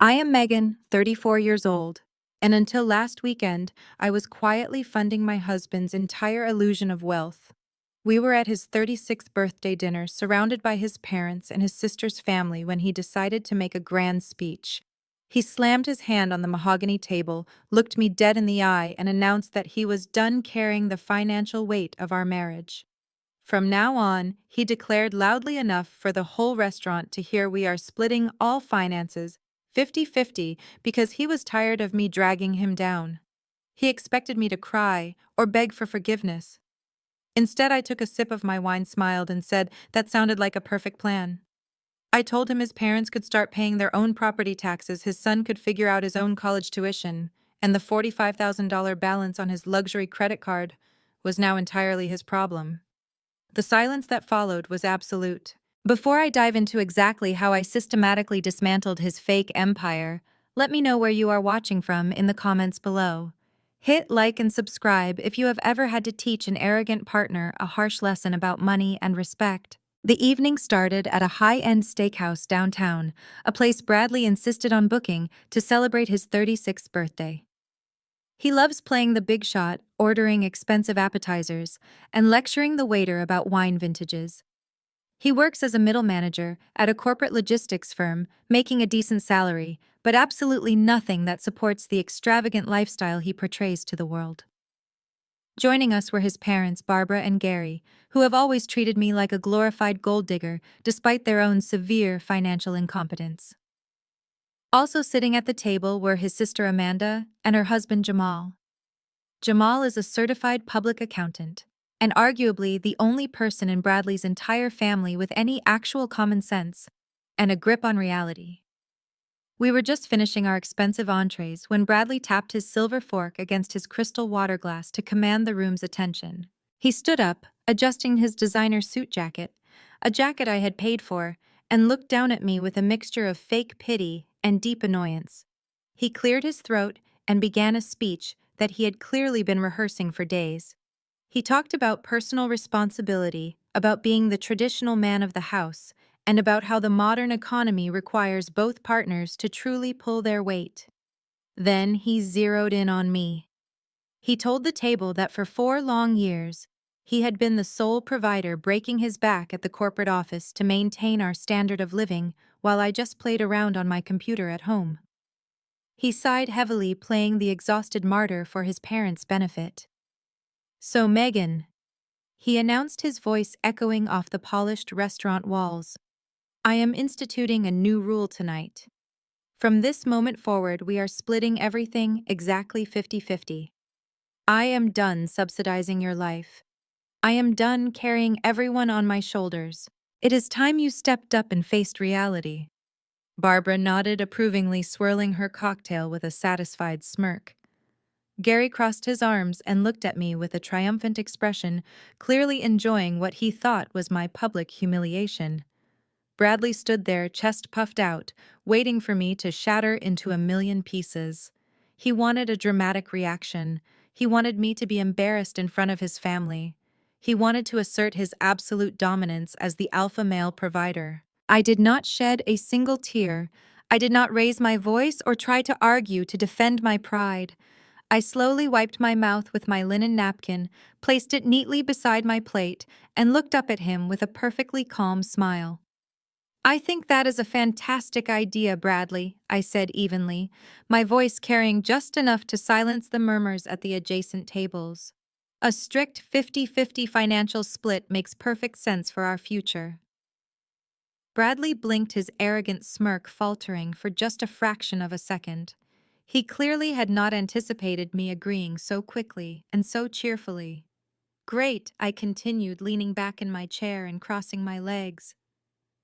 I am Megan, 34 years old, and until last weekend, I was quietly funding my husband's entire illusion of wealth. We were at his 36th birthday dinner, surrounded by his parents and his sister's family, when he decided to make a grand speech. He slammed his hand on the mahogany table, looked me dead in the eye, and announced that he was done carrying the financial weight of our marriage. From now on, he declared loudly enough for the whole restaurant to hear, we are splitting all finances 50-50 because he was tired of me dragging him down. He expected me to cry or beg for forgiveness. Instead, I took a sip of my wine, smiled, and said that sounded like a perfect plan. I told him his parents could start paying their own property taxes, his son could figure out his own college tuition, and the $45,000 balance on his luxury credit card was now entirely his problem. The silence that followed was absolute. Before I dive into exactly how I systematically dismantled his fake empire, let me know where you are watching from in the comments below. Hit like and subscribe if you have ever had to teach an arrogant partner a harsh lesson about money and respect. The evening started at a high-end steakhouse downtown, a place Bradley insisted on booking to celebrate his 36th birthday. He loves playing the big shot, ordering expensive appetizers, and lecturing the waiter about wine vintages. He works as a middle manager at a corporate logistics firm, making a decent salary, but absolutely nothing that supports the extravagant lifestyle he portrays to the world. Joining us were his parents, Barbara and Gary, who have always treated me like a glorified gold digger despite their own severe financial incompetence. Also sitting at the table were his sister Amanda and her husband Jamal. Jamal is a certified public accountant, and arguably the only person in Bradley's entire family with any actual common sense and a grip on reality. We were just finishing our expensive entrees when Bradley tapped his silver fork against his crystal water glass to command the room's attention. He stood up, adjusting his designer suit jacket, a jacket I had paid for, and looked down at me with a mixture of fake pity and deep annoyance. He cleared his throat and began a speech that he had clearly been rehearsing for days. He talked about personal responsibility, about being the traditional man of the house, and about how the modern economy requires both partners to truly pull their weight. Then he zeroed in on me. He told the table that for 4 long years, he had been the sole provider, breaking his back at the corporate office to maintain our standard of living while I just played around on my computer at home. He sighed heavily, playing the exhausted martyr for his parents' benefit. "So, Megan," he announced, his voice echoing off the polished restaurant walls, "I am instituting a new rule tonight. From this moment forward, we are splitting everything exactly 50-50. I am done subsidizing your life. I am done carrying everyone on my shoulders. It is time you stepped up and faced reality." Barbara nodded approvingly, swirling her cocktail with a satisfied smirk. Gary crossed his arms and looked at me with a triumphant expression, clearly enjoying what he thought was my public humiliation. Bradley stood there, chest puffed out, waiting for me to shatter into a million pieces. He wanted a dramatic reaction. He wanted me to be embarrassed in front of his family. He wanted to assert his absolute dominance as the alpha male provider. I did not shed a single tear. I did not raise my voice or try to argue to defend my pride. I slowly wiped my mouth with my linen napkin, placed it neatly beside my plate, and looked up at him with a perfectly calm smile. "I think that is a fantastic idea, Bradley," I said evenly, my voice carrying just enough to silence the murmurs at the adjacent tables. "A strict 50-50 financial split makes perfect sense for our future." Bradley blinked, his arrogant smirk faltering for just a fraction of a second. He clearly had not anticipated me agreeing so quickly and so cheerfully. "Great," I continued, leaning back in my chair and crossing my legs.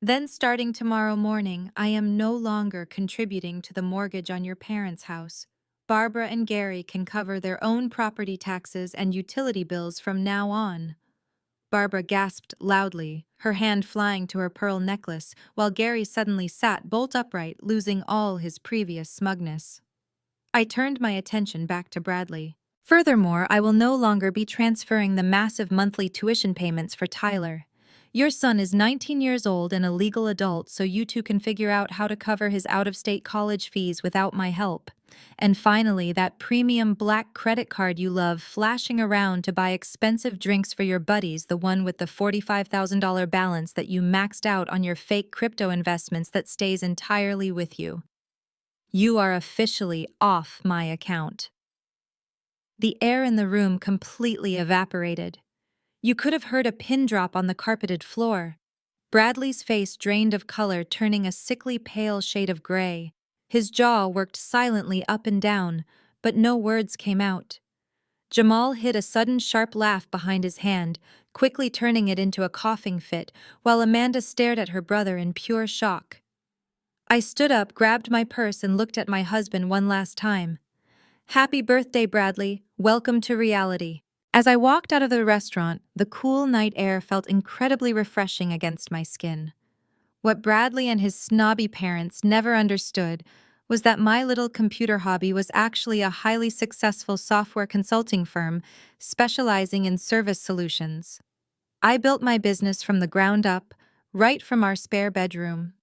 "Then starting tomorrow morning, I am no longer contributing to the mortgage on your parents' house. Barbara and Gary can cover their own property taxes and utility bills from now on." Barbara gasped loudly, her hand flying to her pearl necklace, while Gary suddenly sat bolt upright, losing all his previous smugness. I turned my attention back to Bradley. "Furthermore, I will no longer be transferring the massive monthly tuition payments for Tyler. Your son is 19 years old and a legal adult, so you two can figure out how to cover his out-of-state college fees without my help. And finally, that premium black credit card you love flashing around to buy expensive drinks for your buddies, the one with the $45,000 balance that you maxed out on your fake crypto investments that stays entirely with you. You are officially off my account. The air in the room completely evaporated. You could have heard a pin drop on the carpeted floor. Bradley's face drained of color, turning a sickly pale shade of gray. His jaw worked silently up and down, but no words came out. Jamal hid a sudden sharp laugh behind his hand, quickly turning it into a coughing fit, while Amanda stared at her brother in pure shock. I stood up, grabbed my purse, and looked at my husband one last time. Happy birthday, Bradley. Welcome to reality. As I walked out of the restaurant, the cool night air felt incredibly refreshing against my skin. What Bradley and his snobby parents never understood was that my little computer hobby was actually a highly successful software consulting firm specializing in service solutions. I built my business from the ground up, right from our spare bedroom.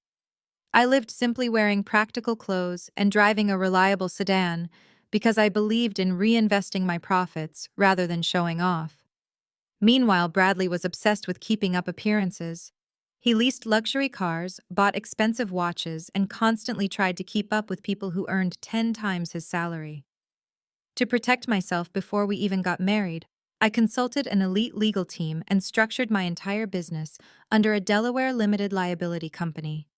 I lived simply wearing practical clothes and driving a reliable sedan because I believed in reinvesting my profits rather than showing off. Meanwhile, Bradley was obsessed with keeping up appearances. He leased luxury cars, bought expensive watches, and constantly tried to keep up with people who earned 10 times his salary. To protect myself before we even got married, I consulted an elite legal team and structured my entire business under a Delaware limited liability company.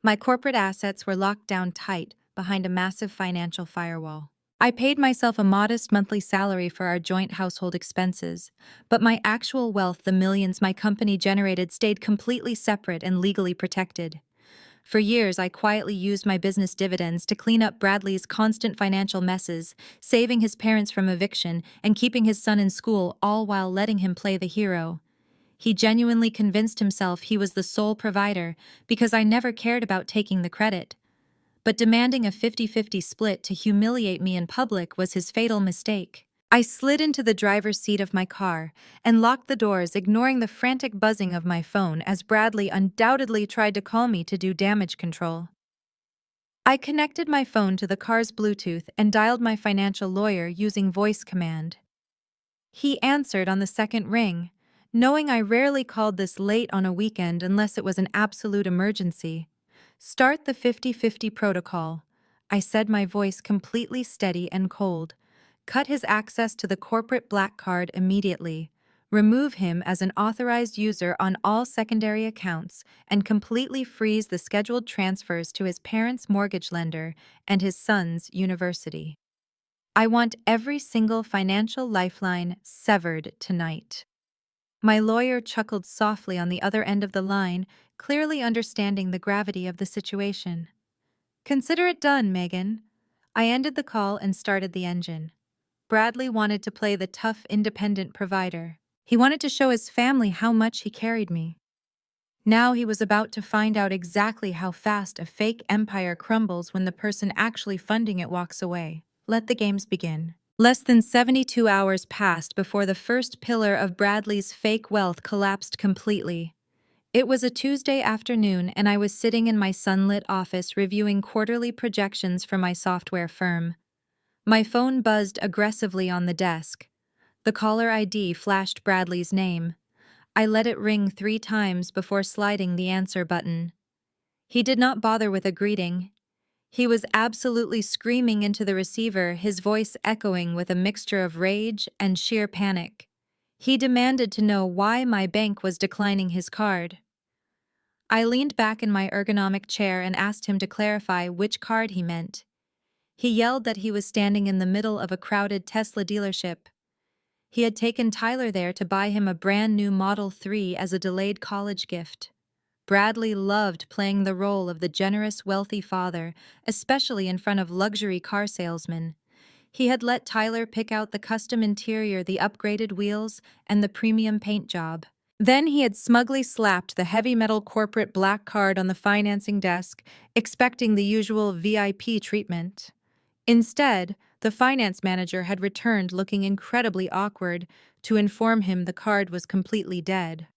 My corporate assets were locked down tight behind a massive financial firewall. I paid myself a modest monthly salary for our joint household expenses, but my actual wealth, the millions my company generated, stayed completely separate and legally protected. For years, I quietly used my business dividends to clean up Bradley's constant financial messes, saving his parents from eviction and keeping his son in school, all while letting him play the hero. He genuinely convinced himself he was the sole provider because I never cared about taking the credit. But demanding a 50-50 split to humiliate me in public was his fatal mistake. I slid into the driver's seat of my car and locked the doors, ignoring the frantic buzzing of my phone as Bradley undoubtedly tried to call me to do damage control. I connected my phone to the car's Bluetooth and dialed my financial lawyer using voice command. He answered on the second ring, knowing I rarely called this late on a weekend unless it was an absolute emergency. Start the 50-50 protocol, I said, my voice completely steady and cold. Cut his access to the corporate black card immediately. Remove him as an authorized user on all secondary accounts and completely freeze the scheduled transfers to his parents' mortgage lender and his son's university. I want every single financial lifeline severed tonight. My lawyer chuckled softly on the other end of the line, clearly understanding the gravity of the situation. Consider it done, Megan. I ended the call and started the engine. Bradley wanted to play the tough, independent provider. He wanted to show his family how much he carried me. Now he was about to find out exactly how fast a fake empire crumbles when the person actually funding it walks away. Let the games begin. Less than 72 hours passed before the first pillar of Bradley's fake wealth collapsed completely. It was a Tuesday afternoon, and I was sitting in my sunlit office reviewing quarterly projections for my software firm. My phone buzzed aggressively on the desk. The caller ID flashed Bradley's name. I let it ring 3 times before sliding the answer button. He did not bother with a greeting. He was absolutely screaming into the receiver, his voice echoing with a mixture of rage and sheer panic. He demanded to know why my bank was declining his card. I leaned back in my ergonomic chair and asked him to clarify which card he meant. He yelled that he was standing in the middle of a crowded Tesla dealership. He had taken Tyler there to buy him a brand new Model 3 as a delayed college gift. Bradley loved playing the role of the generous, wealthy father, especially in front of luxury car salesmen. He had let Tyler pick out the custom interior, the upgraded wheels, and the premium paint job. Then he had smugly slapped the heavy metal corporate black card on the financing desk, expecting the usual VIP treatment. Instead, the finance manager had returned looking incredibly awkward to inform him the card was completely dead.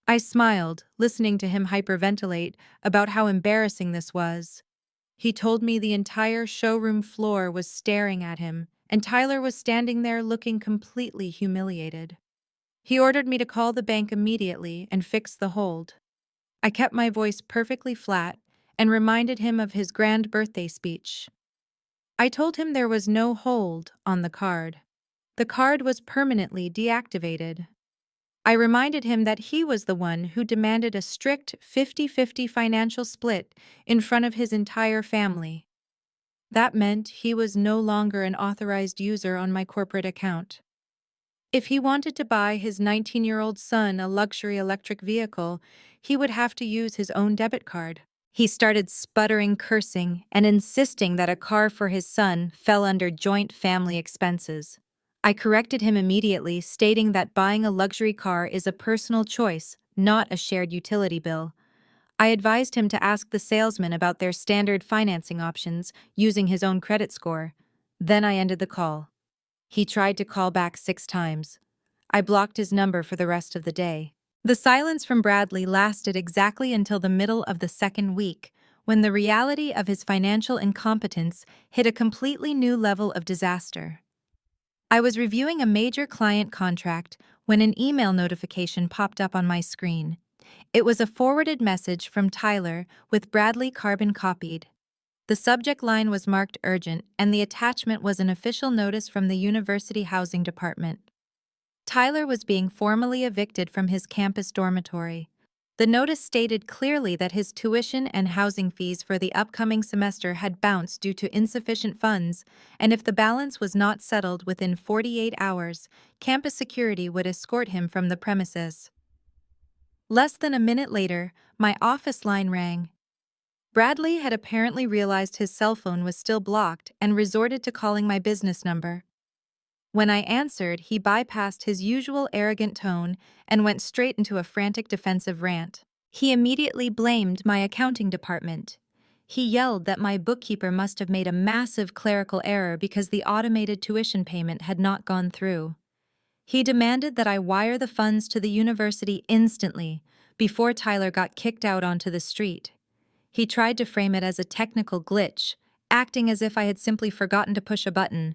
I smiled, listening to him hyperventilate about how embarrassing this was. He told me the entire showroom floor was staring at him, and Tyler was standing there looking completely humiliated. He ordered me to call the bank immediately and fix the hold. I kept my voice perfectly flat and reminded him of his grand birthday speech. I told him there was no hold on the card. The card was permanently deactivated. I reminded him that he was the one who demanded a strict 50-50 financial split in front of his entire family. That meant he was no longer an authorized user on my corporate account. If he wanted to buy his 19-year-old son a luxury electric vehicle, he would have to use his own debit card. He started sputtering, cursing, and insisting that a car for his son fell under joint family expenses. I corrected him immediately, stating that buying a luxury car is a personal choice, not a shared utility bill. I advised him to ask the salesman about their standard financing options using his own credit score. Then I ended the call. He tried to call back 6 times. I blocked his number for the rest of the day. The silence from Bradley lasted exactly until the middle of the second week, when the reality of his financial incompetence hit a completely new level of disaster. I was reviewing a major client contract when an email notification popped up on my screen. It was a forwarded message from Tyler with Bradley carbon copied. The subject line was marked urgent, and the attachment was an official notice from the University Housing Department. Tyler was being formally evicted from his campus dormitory. The notice stated clearly that his tuition and housing fees for the upcoming semester had bounced due to insufficient funds, and if the balance was not settled within 48 hours, campus security would escort him from the premises. Less than a minute later, my office line rang. Bradley had apparently realized his cell phone was still blocked and resorted to calling my business number. When I answered, he bypassed his usual arrogant tone and went straight into a frantic defensive rant. He immediately blamed my accounting department. He yelled that my bookkeeper must have made a massive clerical error because the automated tuition payment had not gone through. He demanded that I wire the funds to the university instantly, before Tyler got kicked out onto the street. He tried to frame it as a technical glitch, acting as if I had simply forgotten to push a button.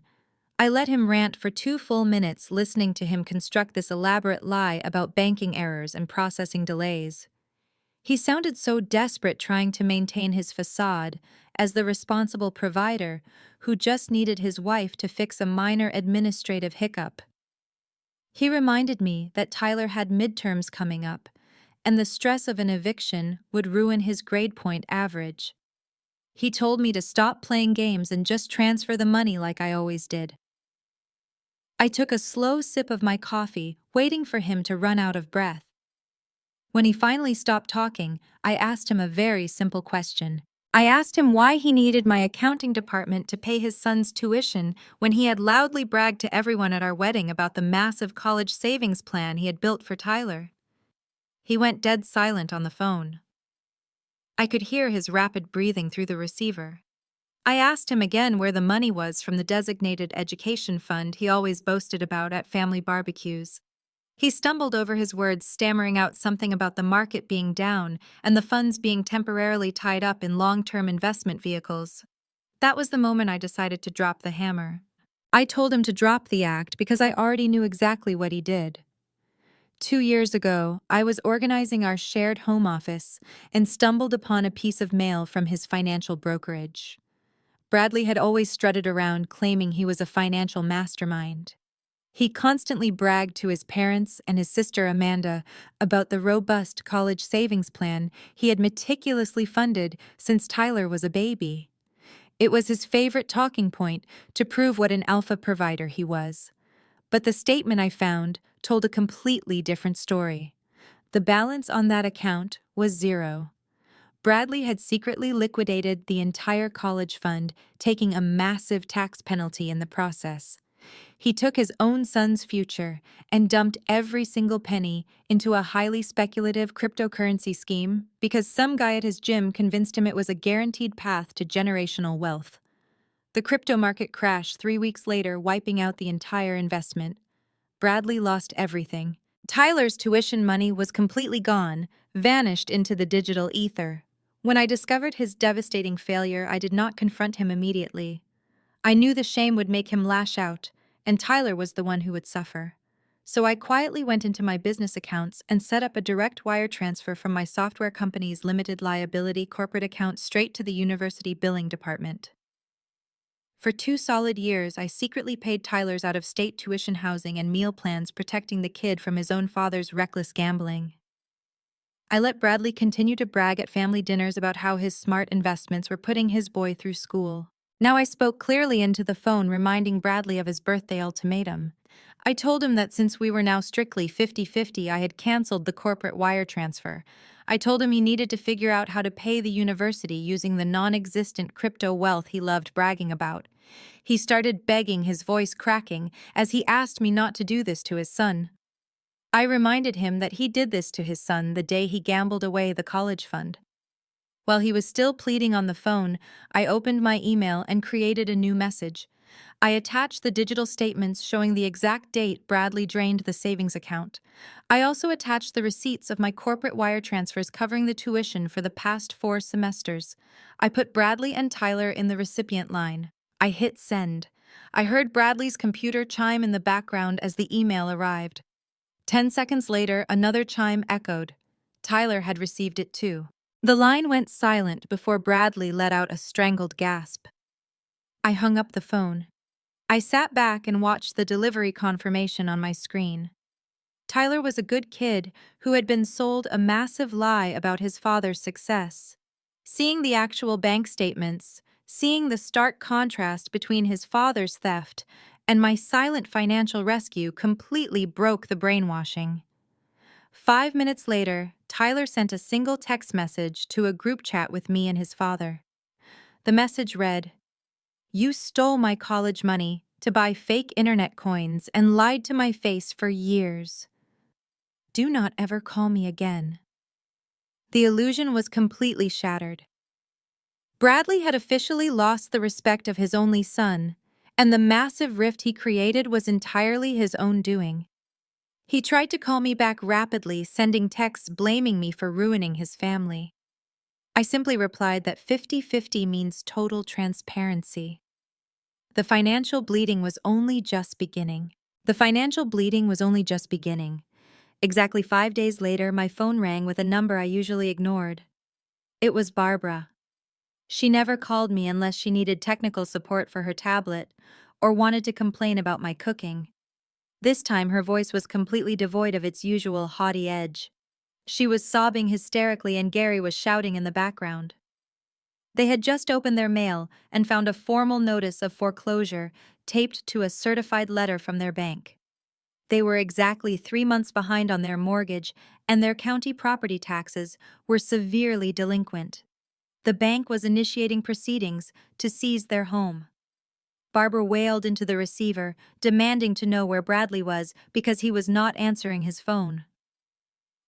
I let him rant for 2 full minutes, listening to him construct this elaborate lie about banking errors and processing delays. He sounded so desperate trying to maintain his facade as the responsible provider who just needed his wife to fix a minor administrative hiccup. He reminded me that Tyler had midterms coming up, and the stress of an eviction would ruin his grade point average. He told me to stop playing games and just transfer the money like I always did. I took a slow sip of my coffee, waiting for him to run out of breath. When he finally stopped talking, I asked him a very simple question. I asked him why he needed my accounting department to pay his son's tuition when he had loudly bragged to everyone at our wedding about the massive college savings plan he had built for Tyler. He went dead silent on the phone. I could hear his rapid breathing through the receiver. I asked him again where the money was from the designated education fund he always boasted about at family barbecues. He stumbled over his words, stammering out something about the market being down and the funds being temporarily tied up in long-term investment vehicles. That was the moment I decided to drop the hammer. I told him to drop the act because I already knew exactly what he did. 2 years ago, I was organizing our shared home office and stumbled upon a piece of mail from his financial brokerage. Bradley had always strutted around claiming he was a financial mastermind. He constantly bragged to his parents and his sister Amanda about the robust college savings plan he had meticulously funded since Tyler was a baby. It was his favorite talking point to prove what an alpha provider he was. But the statement I found told a completely different story. The balance on that account was 0. Bradley had secretly liquidated the entire college fund, taking a massive tax penalty in the process. He took his own son's future and dumped every single penny into a highly speculative cryptocurrency scheme because some guy at his gym convinced him it was a guaranteed path to generational wealth. The crypto market crashed 3 weeks later, wiping out the entire investment. Bradley lost everything. Tyler's tuition money was completely gone, vanished into the digital ether. When I discovered his devastating failure, I did not confront him immediately. I knew the shame would make him lash out, and Tyler was the one who would suffer. So I quietly went into my business accounts and set up a direct wire transfer from my software company's limited liability corporate account straight to the university billing department. For 2 solid years, I secretly paid Tyler's out-of-state tuition housing and meal plans, protecting the kid from his own father's reckless gambling. I let Bradley continue to brag at family dinners about how his smart investments were putting his boy through school. Now I spoke clearly into the phone, reminding Bradley of his birthday ultimatum. I told him that since we were now strictly 50-50, I had canceled the corporate wire transfer. I told him he needed to figure out how to pay the university using the non-existent crypto wealth he loved bragging about. He started begging, his voice cracking, as he asked me not to do this to his son. I reminded him that he did this to his son the day he gambled away the college fund. While he was still pleading on the phone, I opened my email and created a new message. I attached the digital statements showing the exact date Bradley drained the savings account. I also attached the receipts of my corporate wire transfers covering the tuition for the past 4 semesters. I put Bradley and Tyler in the recipient line. I hit send. I heard Bradley's computer chime in the background as the email arrived. 10 seconds later, another chime echoed. Tyler had received it too. The line went silent before Bradley let out a strangled gasp. I hung up the phone. I sat back and watched the delivery confirmation on my screen. Tyler was a good kid who had been sold a massive lie about his father's success. Seeing the actual bank statements, seeing the stark contrast between his father's theft and my silent financial rescue completely broke the brainwashing. 5 minutes later, Tyler sent a single text message to a group chat with me and his father. The message read, "You stole my college money to buy fake internet coins and lied to my face for years. Do not ever call me again." The illusion was completely shattered. Bradley had officially lost the respect of his only son, and the massive rift he created was entirely his own doing. He tried to call me back rapidly, sending texts blaming me for ruining his family. I simply replied that 50-50 means total transparency. The financial bleeding was only just beginning. Exactly 5 days later, my phone rang with a number I usually ignored. It was Barbara. She never called me unless she needed technical support for her tablet or wanted to complain about my cooking. This time, her voice was completely devoid of its usual haughty edge. She was sobbing hysterically and Gary was shouting in the background. They had just opened their mail and found a formal notice of foreclosure taped to a certified letter from their bank. They were exactly 3 months behind on their mortgage, and their county property taxes were severely delinquent. The bank was initiating proceedings to seize their home. Barbara wailed into the receiver, demanding to know where Bradley was because he was not answering his phone.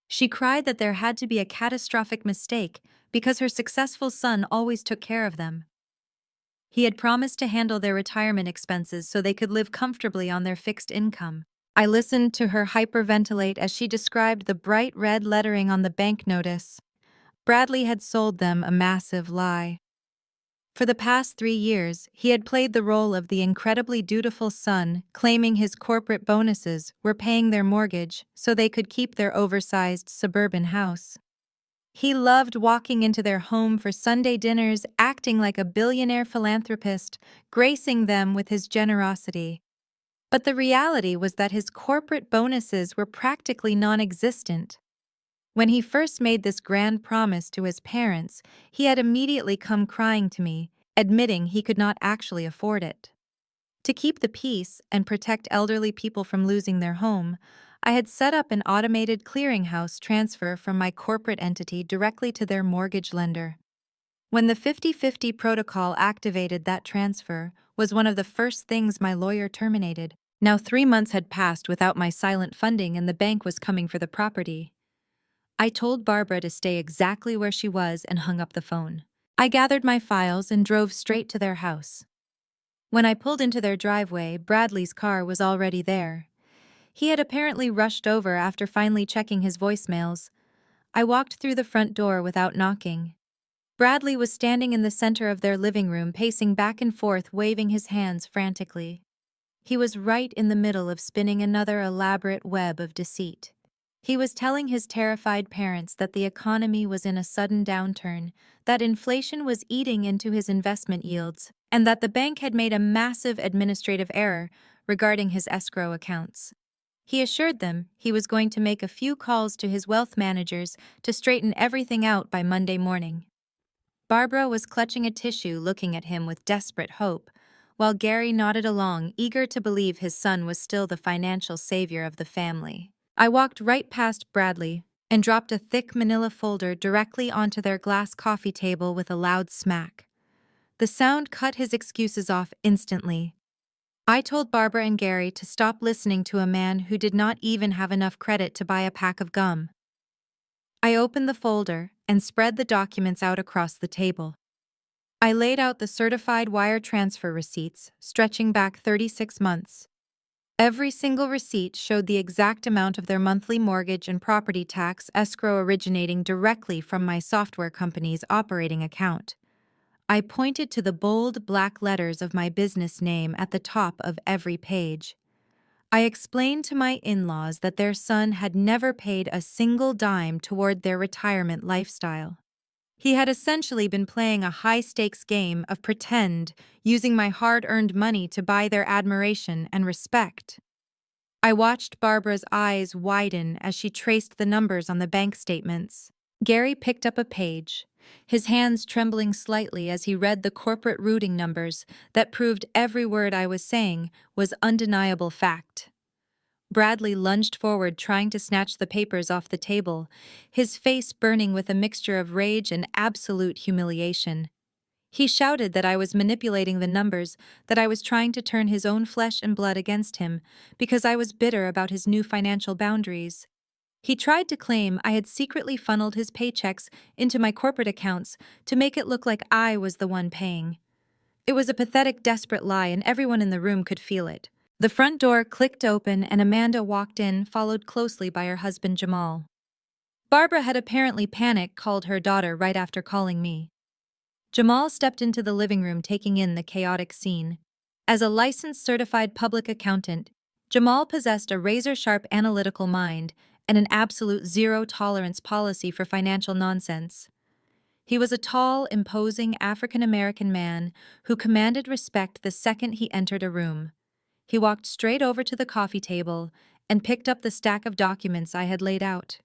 She cried that there had to be a catastrophic mistake because her successful son always took care of them. He had promised to handle their retirement expenses so they could live comfortably on their fixed income. I listened to her hyperventilate as she described the bright red lettering on the bank notice. Bradley had sold them a massive lie. For the past 3 years, he had played the role of the incredibly dutiful son, claiming his corporate bonuses were paying their mortgage so they could keep their oversized suburban house. He loved walking into their home for Sunday dinners, acting like a billionaire philanthropist, gracing them with his generosity. But the reality was that his corporate bonuses were practically non-existent. When he first made this grand promise to his parents, he had immediately come crying to me, admitting he could not actually afford it. To keep the peace and protect elderly people from losing their home, I had set up an automated clearinghouse transfer from my corporate entity directly to their mortgage lender. When the 50-50 protocol activated, that transfer was one of the first things my lawyer terminated. Now 3 months had passed without my silent funding and the bank was coming for the property. I told Barbara to stay exactly where she was and hung up the phone. I gathered my files and drove straight to their house. When I pulled into their driveway, Bradley's car was already there. He had apparently rushed over after finally checking his voicemails. I walked through the front door without knocking. Bradley was standing in the center of their living room, pacing back and forth, waving his hands frantically. He was right in the middle of spinning another elaborate web of deceit. He was telling his terrified parents that the economy was in a sudden downturn, that inflation was eating into his investment yields, and that the bank had made a massive administrative error regarding his escrow accounts. He assured them he was going to make a few calls to his wealth managers to straighten everything out by Monday morning. Barbara was clutching a tissue, looking at him with desperate hope, while Gary nodded along, eager to believe his son was still the financial savior of the family. I walked right past Bradley and dropped a thick manila folder directly onto their glass coffee table with a loud smack. The sound cut his excuses off instantly. I told Barbara and Gary to stop listening to a man who did not even have enough credit to buy a pack of gum. I opened the folder and spread the documents out across the table. I laid out the certified wire transfer receipts, stretching back 36 months. Every single receipt showed the exact amount of their monthly mortgage and property tax escrow originating directly from my software company's operating account. I pointed to the bold black letters of my business name at the top of every page. I explained to my in-laws that their son had never paid a single dime toward their retirement lifestyle. He had essentially been playing a high-stakes game of pretend, using my hard-earned money to buy their admiration and respect. I watched Barbara's eyes widen as she traced the numbers on the bank statements. Gary picked up a page, his hands trembling slightly as he read the corporate routing numbers that proved every word I was saying was undeniable fact. Bradley lunged forward, trying to snatch the papers off the table, his face burning with a mixture of rage and absolute humiliation. He shouted that I was manipulating the numbers, that I was trying to turn his own flesh and blood against him, because I was bitter about his new financial boundaries. He tried to claim I had secretly funneled his paychecks into my corporate accounts to make it look like I was the one paying. It was a pathetic, desperate lie, and everyone in the room could feel it. The front door clicked open and Amanda walked in, followed closely by her husband Jamal. Barbara had apparently panicked, called her daughter right after calling me. Jamal stepped into the living room, taking in the chaotic scene. As a licensed certified public accountant, Jamal possessed a razor-sharp analytical mind and an absolute zero-tolerance policy for financial nonsense. He was a tall, imposing African-American man who commanded respect the second he entered a room. He walked straight over to the coffee table and picked up the stack of documents I had laid out.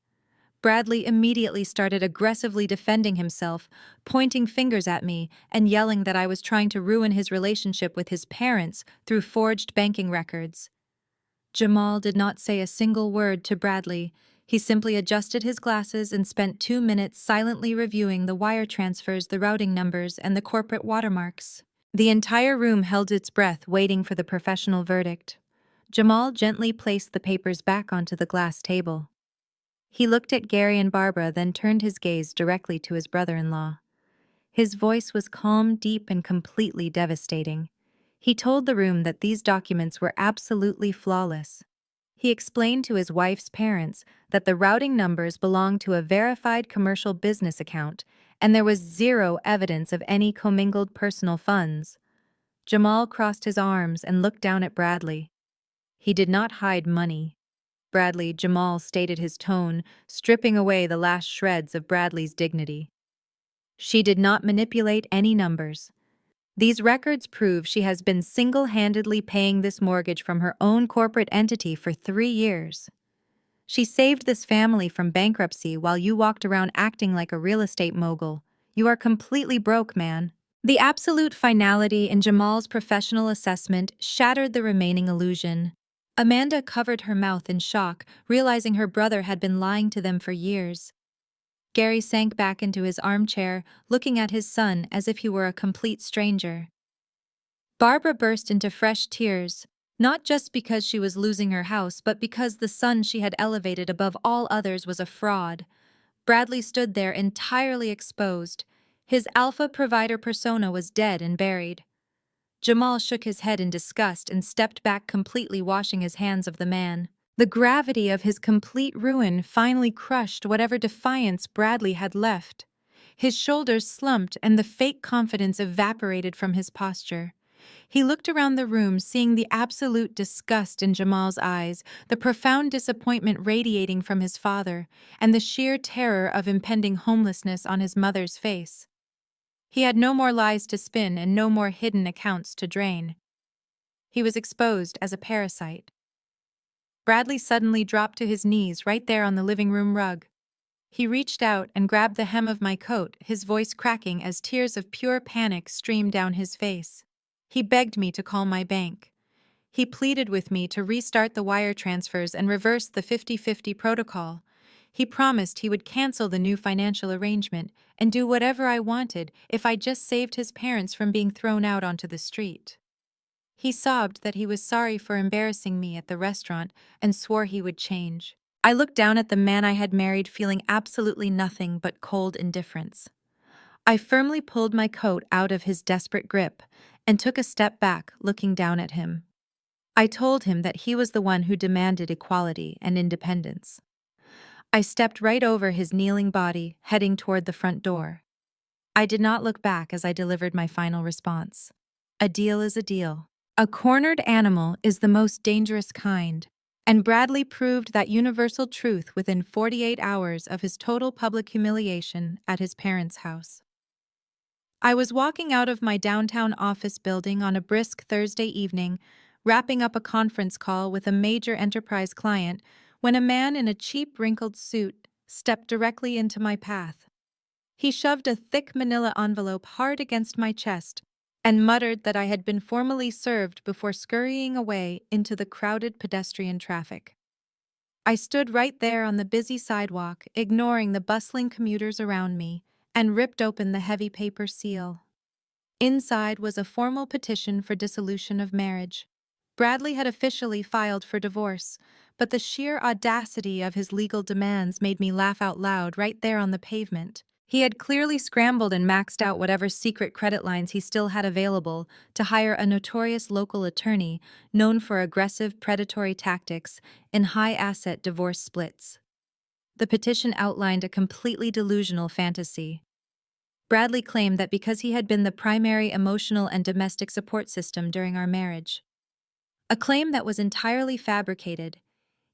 Bradley immediately started aggressively defending himself, pointing fingers at me and yelling that I was trying to ruin his relationship with his parents through forged banking records. Jamal did not say a single word to Bradley. He simply adjusted his glasses and spent 2 minutes silently reviewing the wire transfers, the routing numbers, and the corporate watermarks. The entire room held its breath, waiting for the professional verdict. Jamal gently placed the papers back onto the glass table. He looked at Gary and Barbara, then turned his gaze directly to his brother-in-law. His voice was calm, deep, and completely devastating. He told the room that these documents were absolutely flawless. He explained to his wife's parents that the routing numbers belonged to a verified commercial business account, and there was zero evidence of any commingled personal funds. Jamal crossed his arms and looked down at Bradley. He did not hide money. Bradley, Jamal stated, his tone stripping away the last shreds of Bradley's dignity. She did not manipulate any numbers. These records prove she has been single-handedly paying this mortgage from her own corporate entity for 3 years. She saved this family from bankruptcy while you walked around acting like a real estate mogul. You are completely broke, man. The absolute finality in Jamal's professional assessment shattered the remaining illusion. Amanda covered her mouth in shock, realizing her brother had been lying to them for years. Gary sank back into his armchair, looking at his son as if he were a complete stranger. Barbara burst into fresh tears, not just because she was losing her house, but because the son she had elevated above all others was a fraud. Bradley stood there entirely exposed. His alpha provider persona was dead and buried. Jamal shook his head in disgust and stepped back, completely washing his hands of the man. The gravity of his complete ruin finally crushed whatever defiance Bradley had left. His shoulders slumped and the fake confidence evaporated from his posture. He looked around the room, seeing the absolute disgust in Jamal's eyes, the profound disappointment radiating from his father, and the sheer terror of impending homelessness on his mother's face. He had no more lies to spin and no more hidden accounts to drain. He was exposed as a parasite. Bradley suddenly dropped to his knees right there on the living room rug. He reached out and grabbed the hem of my coat, his voice cracking as tears of pure panic streamed down his face. He begged me to call my bank. He pleaded with me to restart the wire transfers and reverse the 50-50 protocol. He promised he would cancel the new financial arrangement and do whatever I wanted if I just saved his parents from being thrown out onto the street. He sobbed that he was sorry for embarrassing me at the restaurant and swore he would change. I looked down at the man I had married, feeling absolutely nothing but cold indifference. I firmly pulled my coat out of his desperate grip and took a step back, looking down at him. I told him that he was the one who demanded equality and independence. I stepped right over his kneeling body, heading toward the front door. I did not look back as I delivered my final response. A deal is a deal. A cornered animal is the most dangerous kind, and Bradley proved that universal truth within 48 hours of his total public humiliation at his parents' house. I was walking out of my downtown office building on a brisk Thursday evening, wrapping up a conference call with a major enterprise client, when a man in a cheap wrinkled suit stepped directly into my path. He shoved a thick manila envelope hard against my chest and muttered that I had been formally served before scurrying away into the crowded pedestrian traffic. I stood right there on the busy sidewalk, ignoring the bustling commuters around me, and ripped open the heavy paper seal. Inside was a formal petition for dissolution of marriage. Bradley had officially filed for divorce, but the sheer audacity of his legal demands made me laugh out loud right there on the pavement. He had clearly scrambled and maxed out whatever secret credit lines he still had available to hire a notorious local attorney known for aggressive predatory tactics in high-asset divorce splits. The petition outlined a completely delusional fantasy. Bradley claimed that because he had been the primary emotional and domestic support system during our marriage, a claim that was entirely fabricated,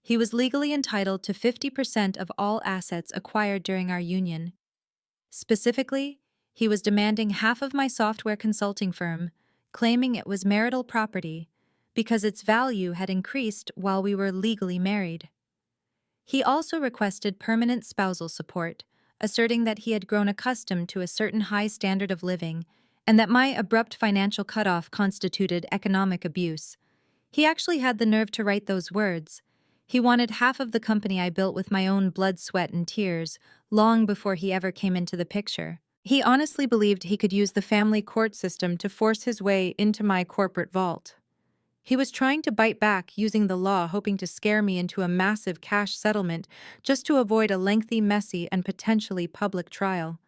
he was legally entitled to 50% of all assets acquired during our union. Specifically, he was demanding half of my software consulting firm, claiming it was marital property because its value had increased while we were legally married. He also requested permanent spousal support, asserting that he had grown accustomed to a certain high standard of living and that my abrupt financial cutoff constituted economic abuse. He actually had the nerve to write those words. He wanted half of the company I built with my own blood, sweat, and tears, long before he ever came into the picture. He honestly believed he could use the family court system to force his way into my corporate vault. He was trying to bite back using the law, hoping to scare me into a massive cash settlement just to avoid a lengthy, messy, and potentially public trial.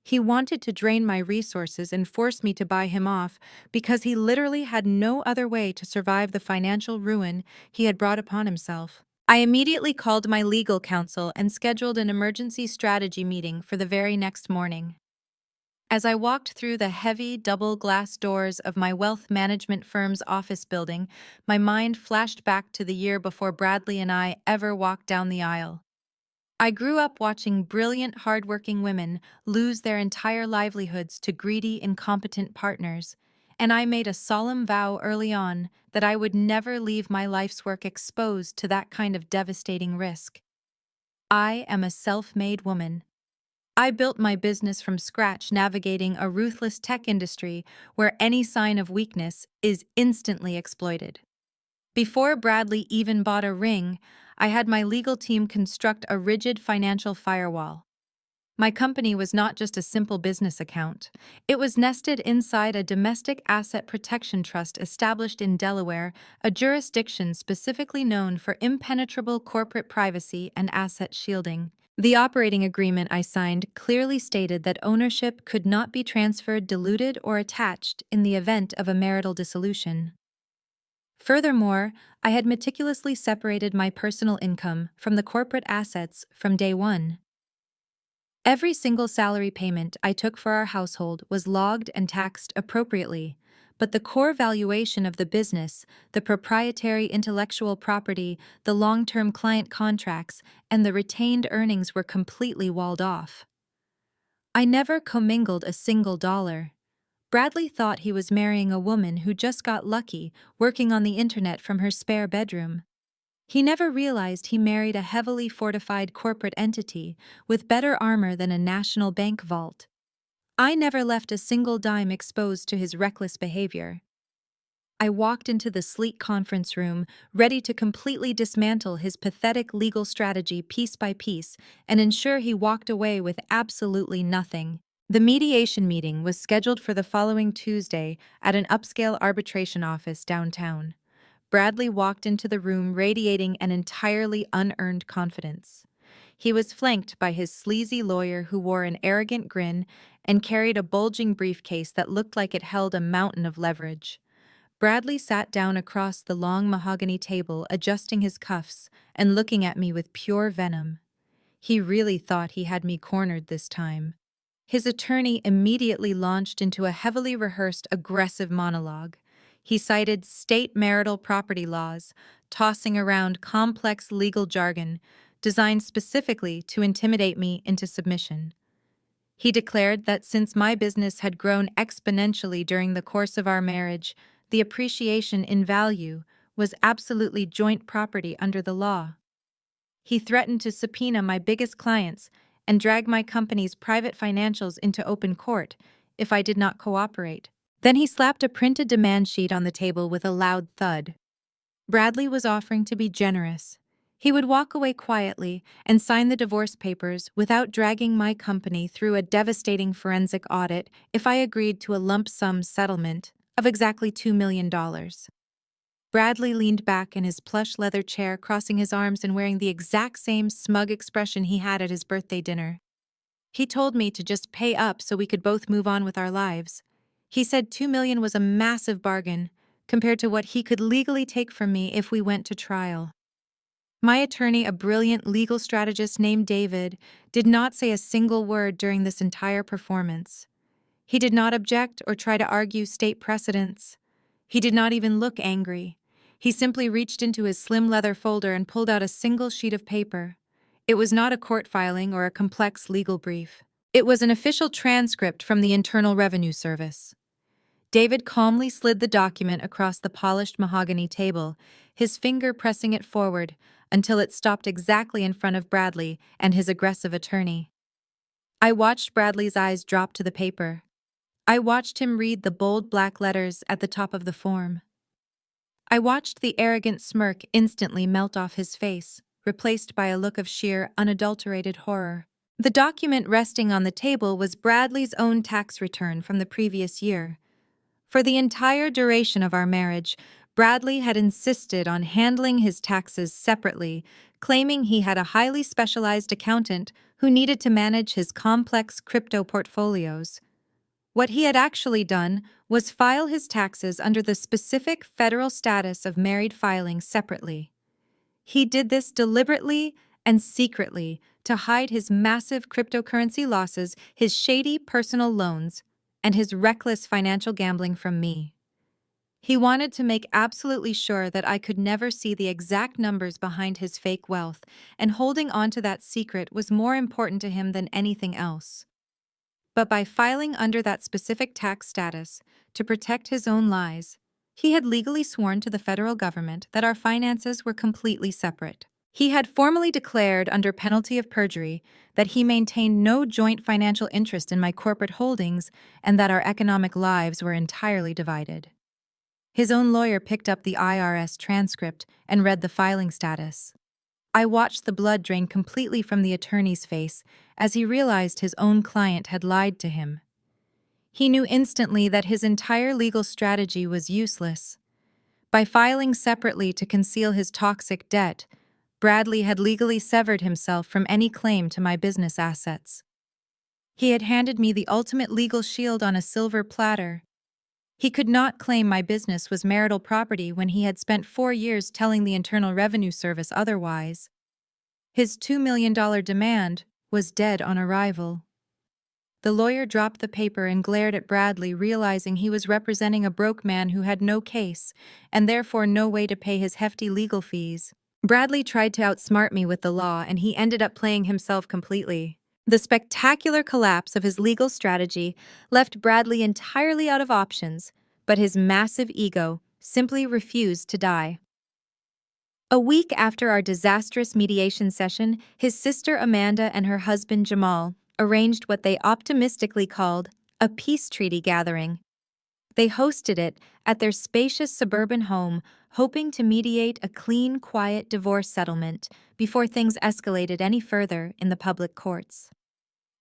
He wanted to drain my resources and force me to buy him off because he literally had no other way to survive the financial ruin he had brought upon himself. I immediately called my legal counsel and scheduled an emergency strategy meeting for the very next morning. As I walked through the heavy double-glass doors of my wealth management firm's office building, my mind flashed back to the year before Bradley and I ever walked down the aisle. I grew up watching brilliant, hardworking women lose their entire livelihoods to greedy, incompetent partners, and I made a solemn vow early on that I would never leave my life's work exposed to that kind of devastating risk. I am a self-made woman. I built my business from scratch, navigating a ruthless tech industry where any sign of weakness is instantly exploited. Before Bradley even bought a ring, I had my legal team construct a rigid financial firewall. My company was not just a simple business account. It was nested inside a domestic asset protection trust established in Delaware, a jurisdiction specifically known for impenetrable corporate privacy and asset shielding. The operating agreement I signed clearly stated that ownership could not be transferred, diluted, or attached in the event of a marital dissolution. Furthermore, I had meticulously separated my personal income from the corporate assets from day one. Every single salary payment I took for our household was logged and taxed appropriately, but the core valuation of the business, the proprietary intellectual property, the long-term client contracts, and the retained earnings were completely walled off. I never commingled a single dollar. Bradley thought he was marrying a woman who just got lucky working on the internet from her spare bedroom. He never realized he married a heavily fortified corporate entity with better armor than a national bank vault. I never left a single dime exposed to his reckless behavior. I walked into the sleek conference room, ready to completely dismantle his pathetic legal strategy piece by piece and ensure he walked away with absolutely nothing. The mediation meeting was scheduled for the following Tuesday at an upscale arbitration office downtown. Bradley walked into the room radiating an entirely unearned confidence. He was flanked by his sleazy lawyer who wore an arrogant grin and carried a bulging briefcase that looked like it held a mountain of leverage. Bradley sat down across the long mahogany table, adjusting his cuffs and looking at me with pure venom. He really thought he had me cornered this time. His attorney immediately launched into a heavily rehearsed, aggressive monologue. He cited state marital property laws, tossing around complex legal jargon designed specifically to intimidate me into submission. He declared that since my business had grown exponentially during the course of our marriage, the appreciation in value was absolutely joint property under the law. He threatened to subpoena my biggest clients and drag my company's private financials into open court if I did not cooperate. Then he slapped a printed demand sheet on the table with a loud thud. Bradley was offering to be generous. He would walk away quietly and sign the divorce papers without dragging my company through a devastating forensic audit if I agreed to a lump sum settlement of exactly $2 million. Bradley leaned back in his plush leather chair, crossing his arms and wearing the exact same smug expression he had at his birthday dinner. He told me to just pay up so we could both move on with our lives. He said $2 million was a massive bargain compared to what he could legally take from me if we went to trial. My attorney, a brilliant legal strategist named David, did not say a single word during this entire performance. He did not object or try to argue state precedents. He did not even look angry. He simply reached into his slim leather folder and pulled out a single sheet of paper. It was not a court filing or a complex legal brief. It was an official transcript from the Internal Revenue Service. David calmly slid the document across the polished mahogany table, his finger pressing it forward until it stopped exactly in front of Bradley and his aggressive attorney. I watched Bradley's eyes drop to the paper. I watched him read the bold black letters at the top of the form. I watched the arrogant smirk instantly melt off his face, replaced by a look of sheer, unadulterated horror. The document resting on the table was Bradley's own tax return from the previous year. For the entire duration of our marriage, Bradley had insisted on handling his taxes separately, claiming he had a highly specialized accountant who needed to manage his complex crypto portfolios. What he had actually done was file his taxes under the specific federal status of married filing separately. He did this deliberately and secretly to hide his massive cryptocurrency losses, his shady personal loans, and his reckless financial gambling from me. He wanted to make absolutely sure that I could never see the exact numbers behind his fake wealth, and holding on to that secret was more important to him than anything else. But by filing under that specific tax status to protect his own lies, he had legally sworn to the federal government that our finances were completely separate. He had formally declared under penalty of perjury that he maintained no joint financial interest in my corporate holdings and that our economic lives were entirely divided. His own lawyer picked up the IRS transcript and read the filing status. I watched the blood drain completely from the attorney's face as he realized his own client had lied to him. He knew instantly that his entire legal strategy was useless. By filing separately to conceal his toxic debt, Bradley had legally severed himself from any claim to my business assets. He had handed me the ultimate legal shield on a silver platter. He could not claim my business was marital property when he had spent 4 years telling the Internal Revenue Service otherwise. His $2 million demand was dead on arrival. The lawyer dropped the paper and glared at Bradley, realizing he was representing a broke man who had no case, and therefore no way to pay his hefty legal fees. Bradley tried to outsmart me with the law, and he ended up playing himself completely. The spectacular collapse of his legal strategy left Bradley entirely out of options, but his massive ego simply refused to die. A week after our disastrous mediation session, his sister Amanda and her husband Jamal arranged what they optimistically called a peace treaty gathering. They hosted it at their spacious suburban home, hoping to mediate a clean, quiet divorce settlement before things escalated any further in the public courts.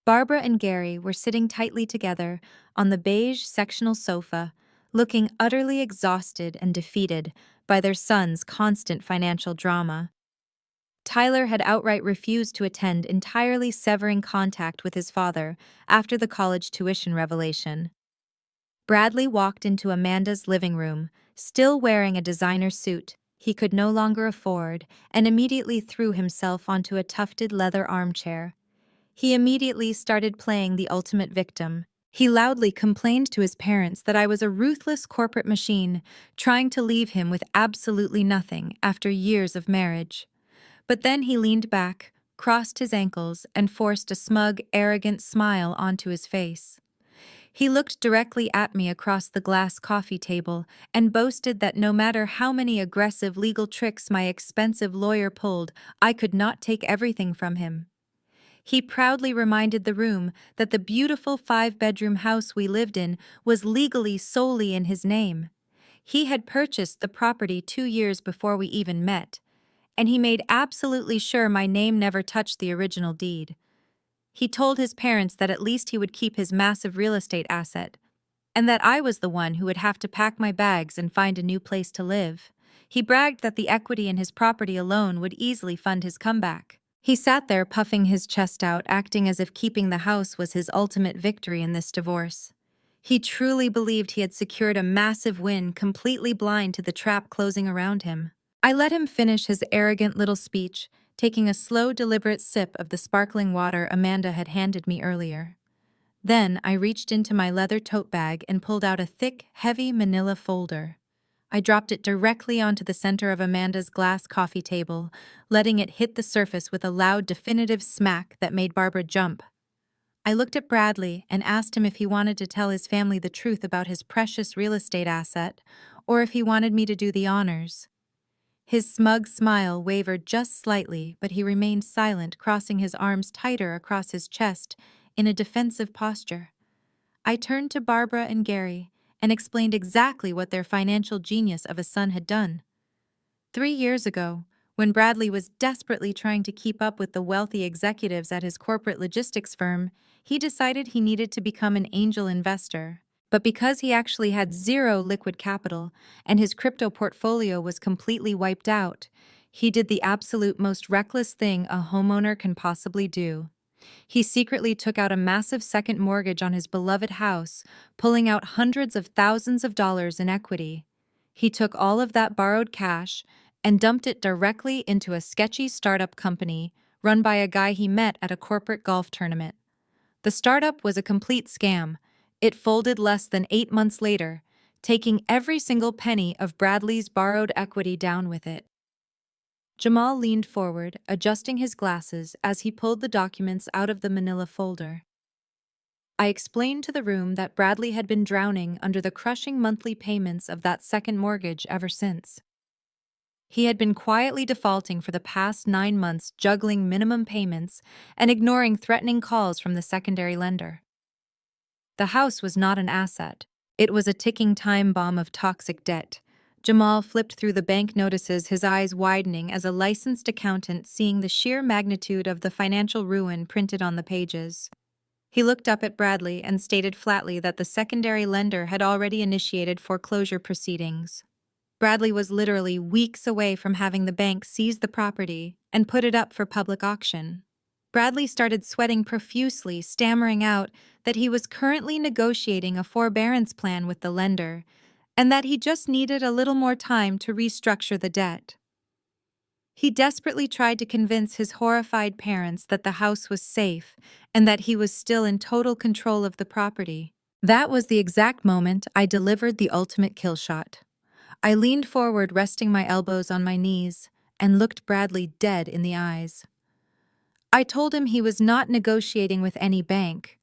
Barbara and Gary were sitting tightly together on the beige sectional sofa, looking utterly exhausted and defeated by their son's constant financial drama. Tyler had outright refused to attend, entirely severing contact with his father after the college tuition revelation. Bradley walked into Amanda's living room, still wearing a designer suit he could no longer afford, and immediately threw himself onto a tufted leather armchair. He immediately started playing the ultimate victim. He loudly complained to his parents that I was a ruthless corporate machine, trying to leave him with absolutely nothing after years of marriage. But then he leaned back, crossed his ankles, and forced a smug, arrogant smile onto his face. He looked directly at me across the glass coffee table and boasted that no matter how many aggressive legal tricks my expensive lawyer pulled, I could not take everything from him. He proudly reminded the room that the beautiful 5-bedroom house we lived in was legally solely in his name. He had purchased the property 2 years before we even met, and he made absolutely sure my name never touched the original deed. He told his parents that at least he would keep his massive real estate asset, and that I was the one who would have to pack my bags and find a new place to live. He bragged that the equity in his property alone would easily fund his comeback. He sat there puffing his chest out, acting as if keeping the house was his ultimate victory in this divorce. He truly believed he had secured a massive win, completely blind to the trap closing around him. I let him finish his arrogant little speech, taking a slow, deliberate sip of the sparkling water Amanda had handed me earlier. Then I reached into my leather tote bag and pulled out a thick, heavy manila folder. I dropped it directly onto the center of Amanda's glass coffee table, letting it hit the surface with a loud, definitive smack that made Barbara jump. I looked at Bradley and asked him if he wanted to tell his family the truth about his precious real estate asset, or if he wanted me to do the honors. His smug smile wavered just slightly, but he remained silent, crossing his arms tighter across his chest in a defensive posture. I turned to Barbara and Gary and explained exactly what their financial genius of a son had done. 3 years ago, when Bradley was desperately trying to keep up with the wealthy executives at his corporate logistics firm, he decided he needed to become an angel investor. But because he actually had zero liquid capital and his crypto portfolio was completely wiped out, he did the absolute most reckless thing a homeowner can possibly do. He secretly took out a massive second mortgage on his beloved house, pulling out hundreds of thousands of dollars in equity. He took all of that borrowed cash and dumped it directly into a sketchy startup company run by a guy he met at a corporate golf tournament. The startup was a complete scam. It folded less than 8 months later, taking every single penny of Bradley's borrowed equity down with it. Jamal leaned forward, adjusting his glasses as he pulled the documents out of the manila folder. I explained to the room that Bradley had been drowning under the crushing monthly payments of that second mortgage ever since. He had been quietly defaulting for the past 9 months, juggling minimum payments and ignoring threatening calls from the secondary lender. The house was not an asset. It was a ticking time bomb of toxic debt. Jamal flipped through the bank notices, his eyes widening as a licensed accountant seeing the sheer magnitude of the financial ruin printed on the pages. He looked up at Bradley and stated flatly that the secondary lender had already initiated foreclosure proceedings. Bradley was literally weeks away from having the bank seize the property and put it up for public auction. Bradley started sweating profusely, stammering out that he was currently negotiating a forbearance plan with the lender and that he just needed a little more time to restructure the debt. He desperately tried to convince his horrified parents that the house was safe and that he was still in total control of the property. That was the exact moment I delivered the ultimate kill shot. I leaned forward, resting my elbows on my knees, and looked Bradley dead in the eyes. I told him he was not negotiating with any bank.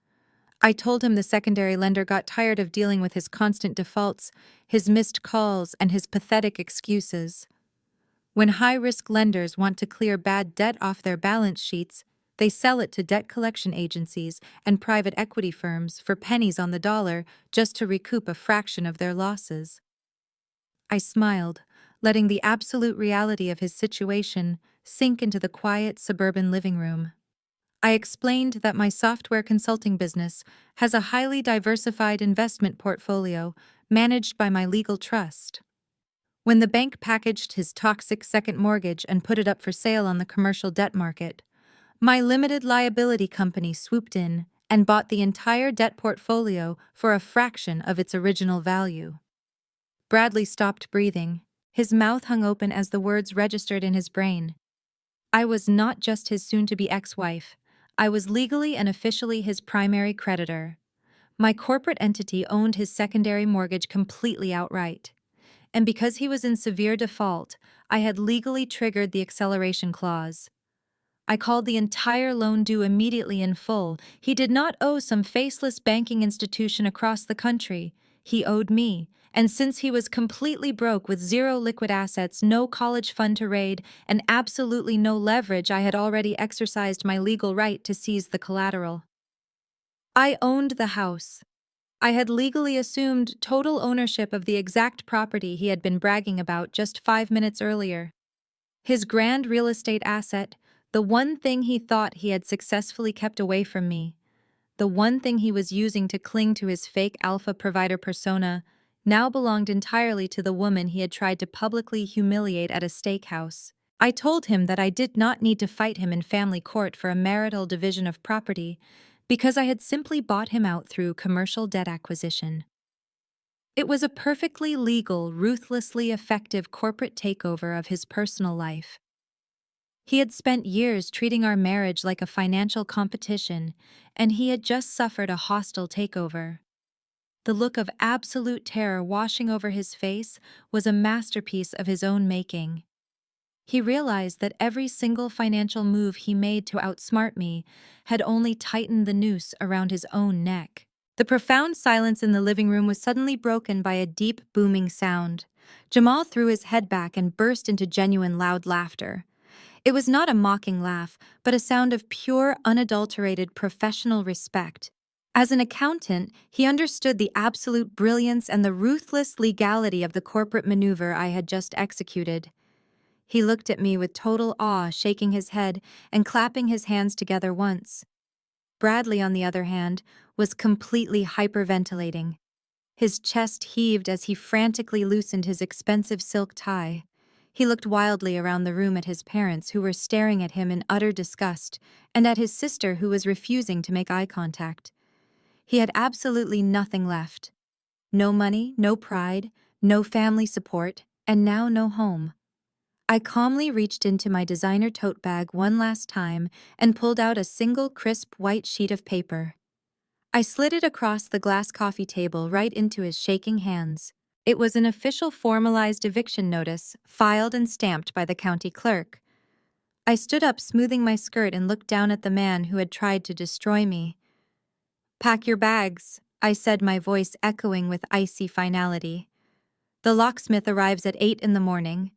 I told him the secondary lender got tired of dealing with his constant defaults, his missed calls, and his pathetic excuses. When high-risk lenders want to clear bad debt off their balance sheets, they sell it to debt collection agencies and private equity firms for pennies on the dollar just to recoup a fraction of their losses. I smiled, letting the absolute reality of his situation sink into the quiet suburban living room. I explained that my software consulting business has a highly diversified investment portfolio managed by my legal trust. When the bank packaged his toxic second mortgage and put it up for sale on the commercial debt market, my limited liability company swooped in and bought the entire debt portfolio for a fraction of its original value. Bradley stopped breathing. His mouth hung open as the words registered in his brain. I was not just his soon-to-be ex-wife. I was legally and officially his primary creditor. My corporate entity owned his secondary mortgage completely outright. And because he was in severe default, I had legally triggered the acceleration clause. I called the entire loan due immediately in full. He did not owe some faceless banking institution across the country. He owed me, and since he was completely broke with zero liquid assets, no college fund to raid, and absolutely no leverage, I had already exercised my legal right to seize the collateral. I owned the house. I had legally assumed total ownership of the exact property he had been bragging about just 5 minutes earlier. His grand real estate asset, the one thing he thought he had successfully kept away from me, the one thing he was using to cling to his fake alpha provider persona, now belonged entirely to the woman he had tried to publicly humiliate at a steakhouse. I told him that I did not need to fight him in family court for a marital division of property because I had simply bought him out through commercial debt acquisition. It was a perfectly legal, ruthlessly effective corporate takeover of his personal life. He had spent years treating our marriage like a financial competition, and he had just suffered a hostile takeover. The look of absolute terror washing over his face was a masterpiece of his own making. He realized that every single financial move he made to outsmart me had only tightened the noose around his own neck. The profound silence in the living room was suddenly broken by a deep, booming sound. Jamal threw his head back and burst into genuine loud laughter. It was not a mocking laugh, but a sound of pure, unadulterated professional respect. As an accountant, he understood the absolute brilliance and the ruthless legality of the corporate maneuver I had just executed. He looked at me with total awe, shaking his head and clapping his hands together once. Bradley, on the other hand, was completely hyperventilating. His chest heaved as he frantically loosened his expensive silk tie. He looked wildly around the room at his parents, who were staring at him in utter disgust, and at his sister, who was refusing to make eye contact. He had absolutely nothing left. No money, no pride, no family support, and now no home. I calmly reached into my designer tote bag one last time and pulled out a single crisp white sheet of paper. I slid it across the glass coffee table right into his shaking hands. It was an official formalized eviction notice, filed and stamped by the county clerk. I stood up, smoothing my skirt, and looked down at the man who had tried to destroy me. "Pack your bags," I said, my voice echoing with icy finality. "The locksmith arrives at 8 in the morning."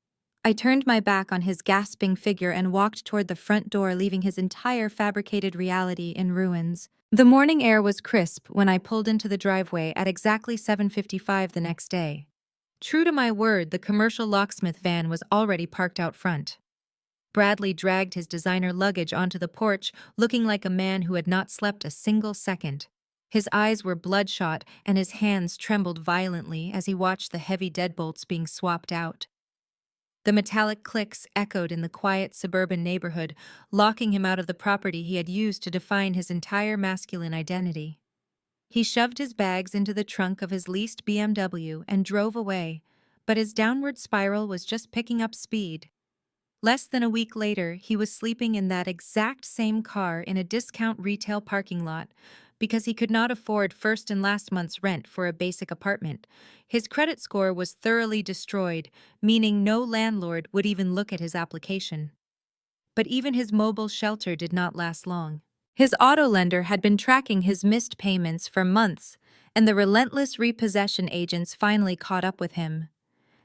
I turned my back on his gasping figure and walked toward the front door, leaving his entire fabricated reality in ruins. The morning air was crisp when I pulled into the driveway at exactly 7:55 the next day. True to my word, the commercial locksmith van was already parked out front. Bradley dragged his designer luggage onto the porch, looking like a man who had not slept a single second. His eyes were bloodshot and his hands trembled violently as he watched the heavy deadbolts being swapped out. The metallic clicks echoed in the quiet suburban neighborhood, locking him out of the property he had used to define his entire masculine identity. He shoved his bags into the trunk of his leased BMW and drove away, but his downward spiral was just picking up speed. Less than a week later, he was sleeping in that exact same car in a discount retail parking lot because he could not afford first and last month's rent for a basic apartment. His credit score was thoroughly destroyed, meaning no landlord would even look at his application. But even his mobile shelter did not last long. His auto lender had been tracking his missed payments for months, and the relentless repossession agents finally caught up with him.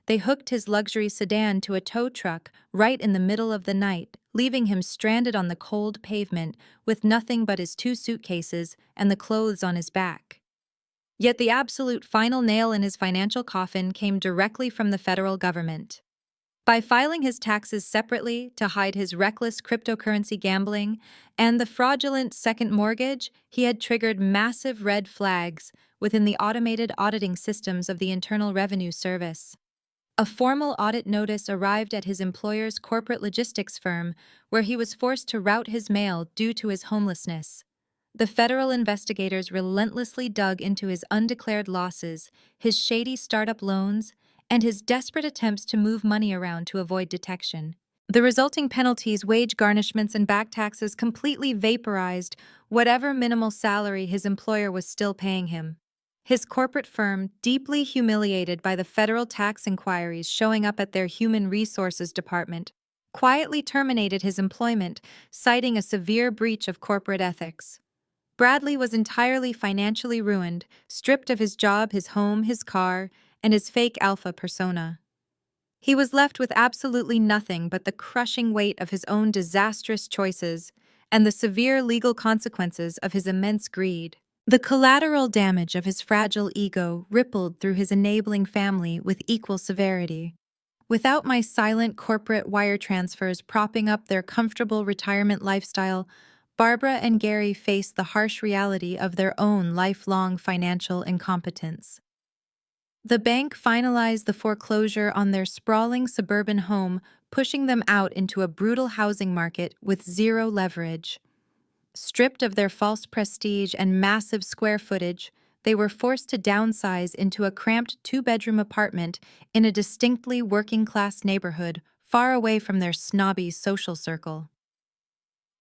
They hooked his luxury sedan to a tow truck right in the middle of the night, leaving him stranded on the cold pavement with nothing but his 2 suitcases and the clothes on his back. Yet the absolute final nail in his financial coffin came directly from the federal government. By filing his taxes separately to hide his reckless cryptocurrency gambling and the fraudulent second mortgage, he had triggered massive red flags within the automated auditing systems of the Internal Revenue Service. A formal audit notice arrived at his employer's corporate logistics firm, where he was forced to route his mail due to his homelessness. The federal investigators relentlessly dug into his undeclared losses, his shady startup loans, and his desperate attempts to move money around to avoid detection. The resulting penalties, wage garnishments, and back taxes completely vaporized whatever minimal salary his employer was still paying him. His corporate firm, deeply humiliated by the federal tax inquiries showing up at their human resources department, quietly terminated his employment, citing a severe breach of corporate ethics. Bradley was entirely financially ruined, stripped of his job, his home, his car, and his fake alpha persona. He was left with absolutely nothing but the crushing weight of his own disastrous choices and the severe legal consequences of his immense greed. The collateral damage of his fragile ego rippled through his enabling family with equal severity. Without my silent corporate wire transfers propping up their comfortable retirement lifestyle, Barbara and Gary faced the harsh reality of their own lifelong financial incompetence. The bank finalized the foreclosure on their sprawling suburban home, pushing them out into a brutal housing market with zero leverage. Stripped of their false prestige and massive square footage, they were forced to downsize into a cramped 2-bedroom apartment in a distinctly working-class neighborhood, far away from their snobby social circle.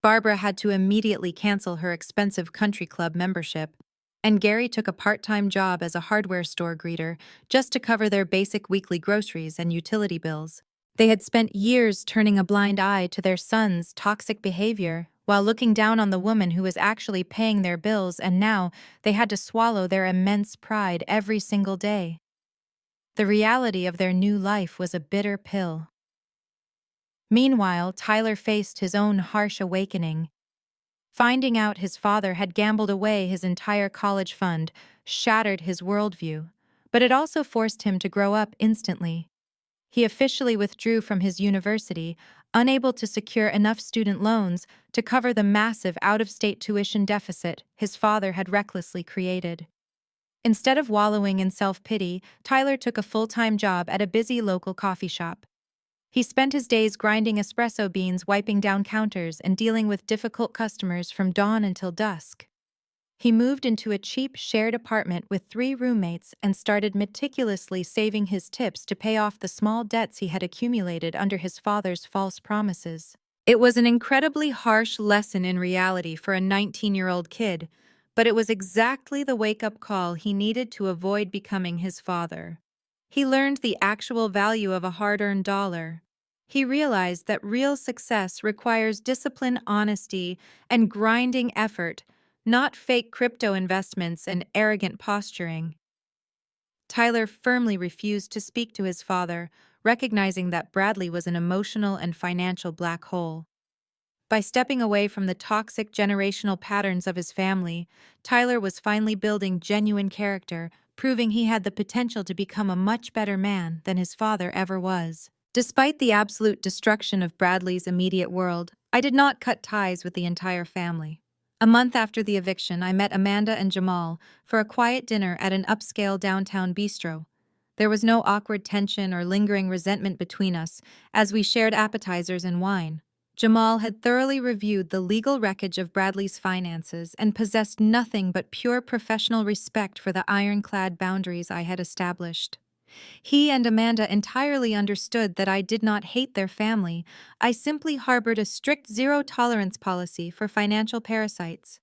Barbara had to immediately cancel her expensive country club membership, and Gary took a part-time job as a hardware store greeter just to cover their basic weekly groceries and utility bills. They had spent years turning a blind eye to their son's toxic behavior while looking down on the woman who was actually paying their bills, and now they had to swallow their immense pride every single day. The reality of their new life was a bitter pill. Meanwhile, Tyler faced his own harsh awakening. Finding out his father had gambled away his entire college fund shattered his worldview, but it also forced him to grow up instantly. He officially withdrew from his university, unable to secure enough student loans to cover the massive out-of-state tuition deficit his father had recklessly created. Instead of wallowing in self-pity, Tyler took a full-time job at a busy local coffee shop. He spent his days grinding espresso beans, wiping down counters, and dealing with difficult customers from dawn until dusk. He moved into a cheap shared apartment with 3 roommates and started meticulously saving his tips to pay off the small debts he had accumulated under his father's false promises. It was an incredibly harsh lesson in reality for a 19-year-old kid, but it was exactly the wake-up call he needed to avoid becoming his father. He learned the actual value of a hard-earned dollar. He realized that real success requires discipline, honesty, and grinding effort, not fake crypto investments and arrogant posturing. Tyler firmly refused to speak to his father, recognizing that Bradley was an emotional and financial black hole. By stepping away from the toxic generational patterns of his family, Tyler was finally building genuine character, proving he had the potential to become a much better man than his father ever was. Despite the absolute destruction of Bradley's immediate world, I did not cut ties with the entire family. A month after the eviction, I met Amanda and Jamal for a quiet dinner at an upscale downtown bistro. There was no awkward tension or lingering resentment between us as we shared appetizers and wine. Jamal had thoroughly reviewed the legal wreckage of Bradley's finances and possessed nothing but pure professional respect for the ironclad boundaries I had established. He and Amanda entirely understood that I did not hate their family. I simply harbored a strict zero-tolerance policy for financial parasites.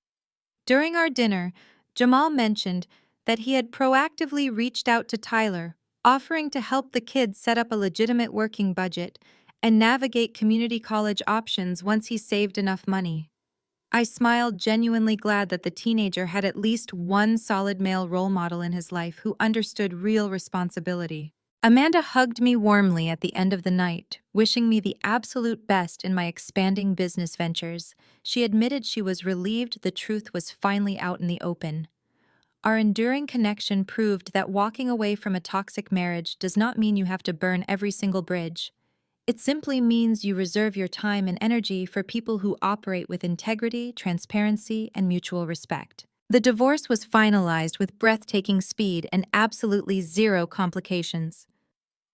During our dinner, Jamal mentioned that he had proactively reached out to Tyler, offering to help the kids set up a legitimate working budget and navigate community college options once he saved enough money. I smiled, genuinely glad that the teenager had at least one solid male role model in his life who understood real responsibility. Amanda hugged me warmly at the end of the night, wishing me the absolute best in my expanding business ventures. She admitted she was relieved the truth was finally out in the open. Our enduring connection proved that walking away from a toxic marriage does not mean you have to burn every single bridge. It simply means you reserve your time and energy for people who operate with integrity, transparency, and mutual respect. The divorce was finalized with breathtaking speed and absolutely zero complications.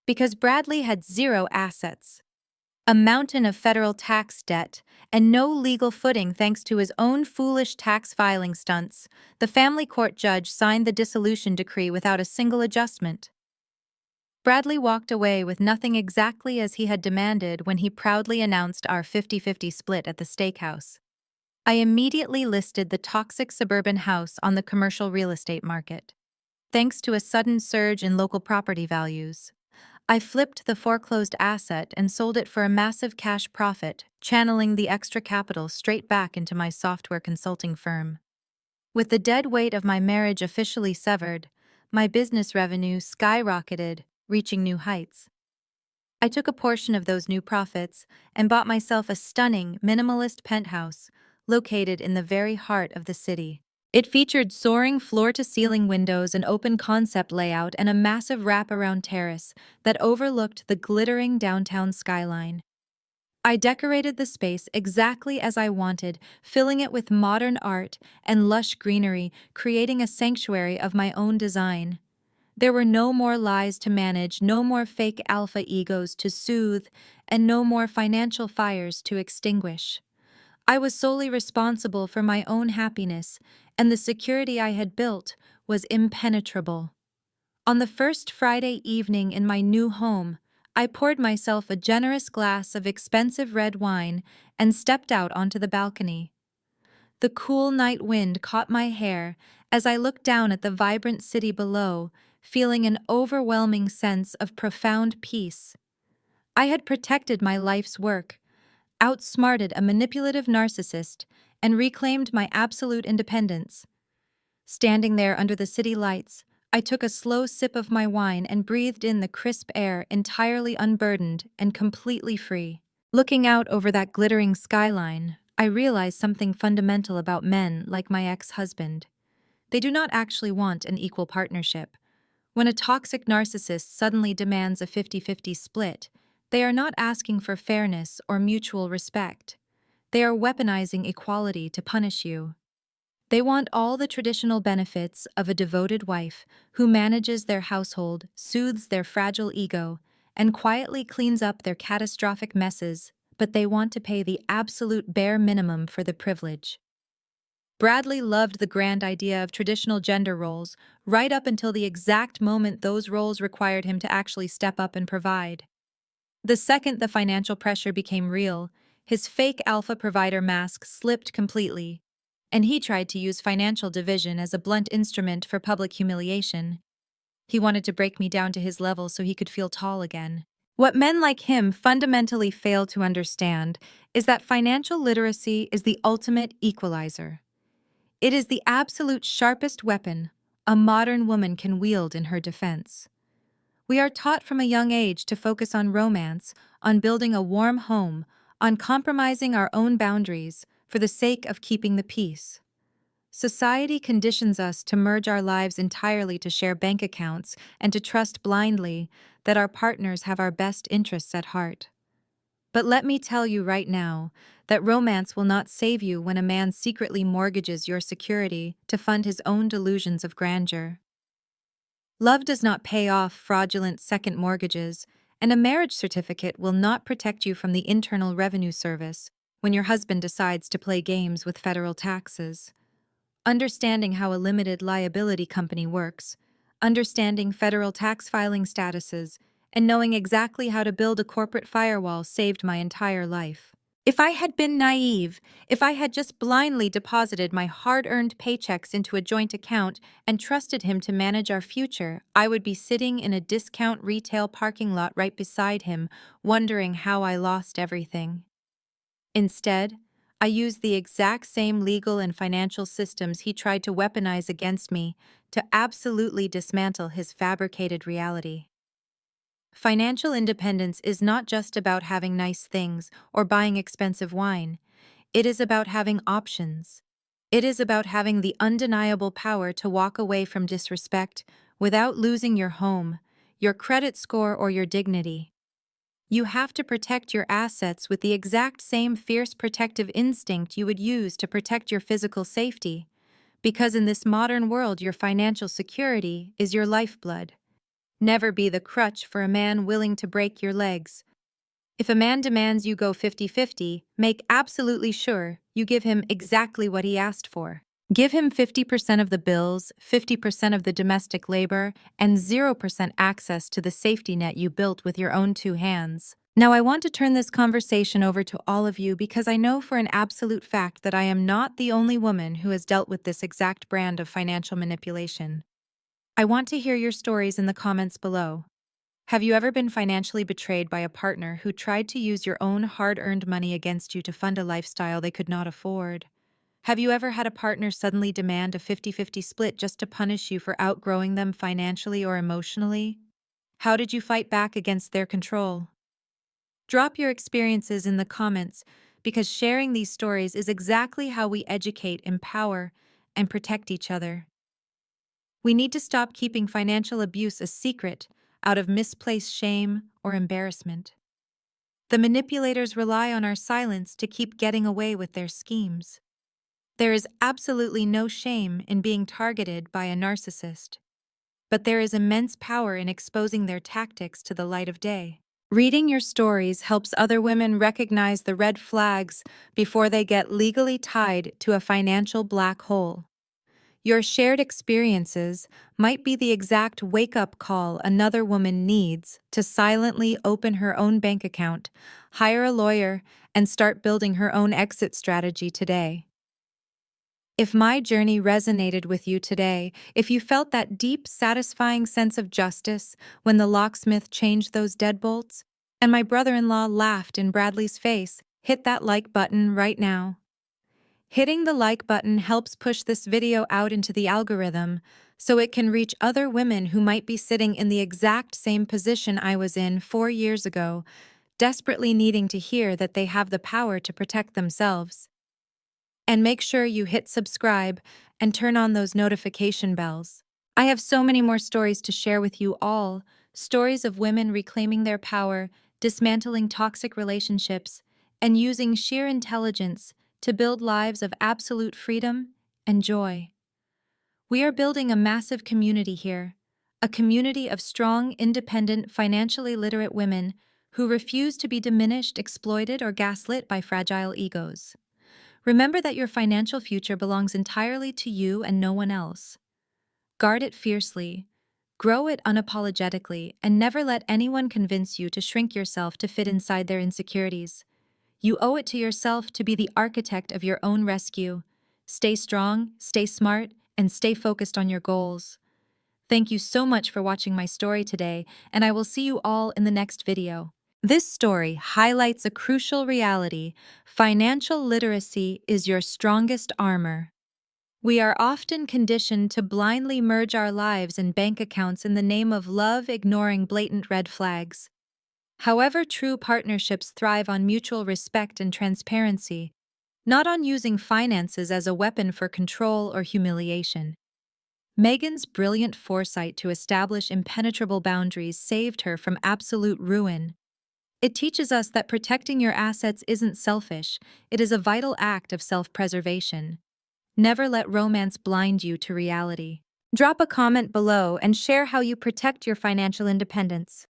Because Bradley had zero assets, a mountain of federal tax debt, and no legal footing thanks to his own foolish tax filing stunts, the family court judge signed the dissolution decree without a single adjustment. Bradley walked away with nothing exactly as he had demanded when he proudly announced our 50-50 split at the steakhouse. I immediately listed the toxic suburban house on the commercial real estate market. Thanks to a sudden surge in local property values, I flipped the foreclosed asset and sold it for a massive cash profit, channeling the extra capital straight back into my software consulting firm. With the dead weight of my marriage officially severed, my business revenue skyrocketed, reaching new heights. I took a portion of those new profits and bought myself a stunning, minimalist penthouse located in the very heart of the city. It featured soaring floor-to-ceiling windows, an open-concept layout, and a massive wraparound terrace that overlooked the glittering downtown skyline. I decorated the space exactly as I wanted, filling it with modern art and lush greenery, creating a sanctuary of my own design. There were no more lies to manage, no more fake alpha egos to soothe, and no more financial fires to extinguish. I was solely responsible for my own happiness, and the security I had built was impenetrable. On the first Friday evening in my new home, I poured myself a generous glass of expensive red wine and stepped out onto the balcony. The cool night wind caught my hair as I looked down at the vibrant city below, feeling an overwhelming sense of profound peace. I had protected my life's work, outsmarted a manipulative narcissist, and reclaimed my absolute independence. Standing there under the city lights, I took a slow sip of my wine and breathed in the crisp air, entirely unburdened and completely free. Looking out over that glittering skyline, I realized something fundamental about men like my ex-husband. They do not actually want an equal partnership. When a toxic narcissist suddenly demands a 50-50 split, they are not asking for fairness or mutual respect. They are weaponizing equality to punish you. They want all the traditional benefits of a devoted wife who manages their household, soothes their fragile ego, and quietly cleans up their catastrophic messes, but they want to pay the absolute bare minimum for the privilege. Bradley loved the grand idea of traditional gender roles, right up until the exact moment those roles required him to actually step up and provide. The second the financial pressure became real, his fake alpha provider mask slipped completely, and he tried to use financial division as a blunt instrument for public humiliation. He wanted to break me down to his level so he could feel tall again. What men like him fundamentally fail to understand is that financial literacy is the ultimate equalizer. It is the absolute sharpest weapon a modern woman can wield in her defense. We are taught from a young age to focus on romance, on building a warm home, on compromising our own boundaries for the sake of keeping the peace. Society conditions us to merge our lives entirely, to share bank accounts, and to trust blindly that our partners have our best interests at heart. But let me tell you right now that romance will not save you when a man secretly mortgages your security to fund his own delusions of grandeur. Love does not pay off fraudulent second mortgages, and a marriage certificate will not protect you from the Internal Revenue Service when your husband decides to play games with federal taxes. Understanding how a limited liability company works, understanding federal tax filing statuses, and knowing exactly how to build a corporate firewall saved my entire life. If I had been naive, if I had just blindly deposited my hard-earned paychecks into a joint account and trusted him to manage our future, I would be sitting in a discount retail parking lot right beside him, wondering how I lost everything. Instead, I used the exact same legal and financial systems he tried to weaponize against me to absolutely dismantle his fabricated reality. Financial independence is not just about having nice things or buying expensive wine. It is about having options. It is about having the undeniable power to walk away from disrespect without losing your home, your credit score, or your dignity. You have to protect your assets with the exact same fierce protective instinct you would use to protect your physical safety, because in this modern world, your financial security is your lifeblood. Never be the crutch for a man willing to break your legs. If a man demands you go 50-50, make absolutely sure you give him exactly what he asked for. Give him 50% of the bills, 50% of the domestic labor, and 0% access to the safety net you built with your own two hands. Now, I want to turn this conversation over to all of you because I know for an absolute fact that I am not the only woman who has dealt with this exact brand of financial manipulation. I want to hear your stories in the comments below. Have you ever been financially betrayed by a partner who tried to use your own hard-earned money against you to fund a lifestyle they could not afford? Have you ever had a partner suddenly demand a 50-50 split just to punish you for outgrowing them financially or emotionally? How did you fight back against their control? Drop your experiences in the comments because sharing these stories is exactly how we educate, empower, and protect each other. We need to stop keeping financial abuse a secret out of misplaced shame or embarrassment. The manipulators rely on our silence to keep getting away with their schemes. There is absolutely no shame in being targeted by a narcissist, but there is immense power in exposing their tactics to the light of day. Reading your stories helps other women recognize the red flags before they get legally tied to a financial black hole. Your shared experiences might be the exact wake-up call another woman needs to silently open her own bank account, hire a lawyer, and start building her own exit strategy today. If my journey resonated with you today, if you felt that deep, satisfying sense of justice when the locksmith changed those deadbolts, and my brother-in-law laughed in Bradley's face, hit that like button right now. Hitting the like button helps push this video out into the algorithm so it can reach other women who might be sitting in the exact same position I was in 4 years ago, desperately needing to hear that they have the power to protect themselves. And make sure you hit subscribe and turn on those notification bells. I have so many more stories to share with you all, stories of women reclaiming their power, dismantling toxic relationships, and using sheer intelligence to build lives of absolute freedom and joy. We are building a massive community here, a community of strong, independent, financially literate women who refuse to be diminished, exploited, or gaslit by fragile egos. Remember that your financial future belongs entirely to you and no one else. Guard it fiercely, grow it unapologetically, and never let anyone convince you to shrink yourself to fit inside their insecurities. You owe it to yourself to be the architect of your own rescue. Stay strong, stay smart, and stay focused on your goals. Thank you so much for watching my story today, and I will see you all in the next video. This story highlights a crucial reality: financial literacy is your strongest armor. We are often conditioned to blindly merge our lives and bank accounts in the name of love, ignoring blatant red flags. However, true partnerships thrive on mutual respect and transparency, not on using finances as a weapon for control or humiliation. Megan's brilliant foresight to establish impenetrable boundaries saved her from absolute ruin. It teaches us that protecting your assets isn't selfish, it is a vital act of self-preservation. Never let romance blind you to reality. Drop a comment below and share how you protect your financial independence.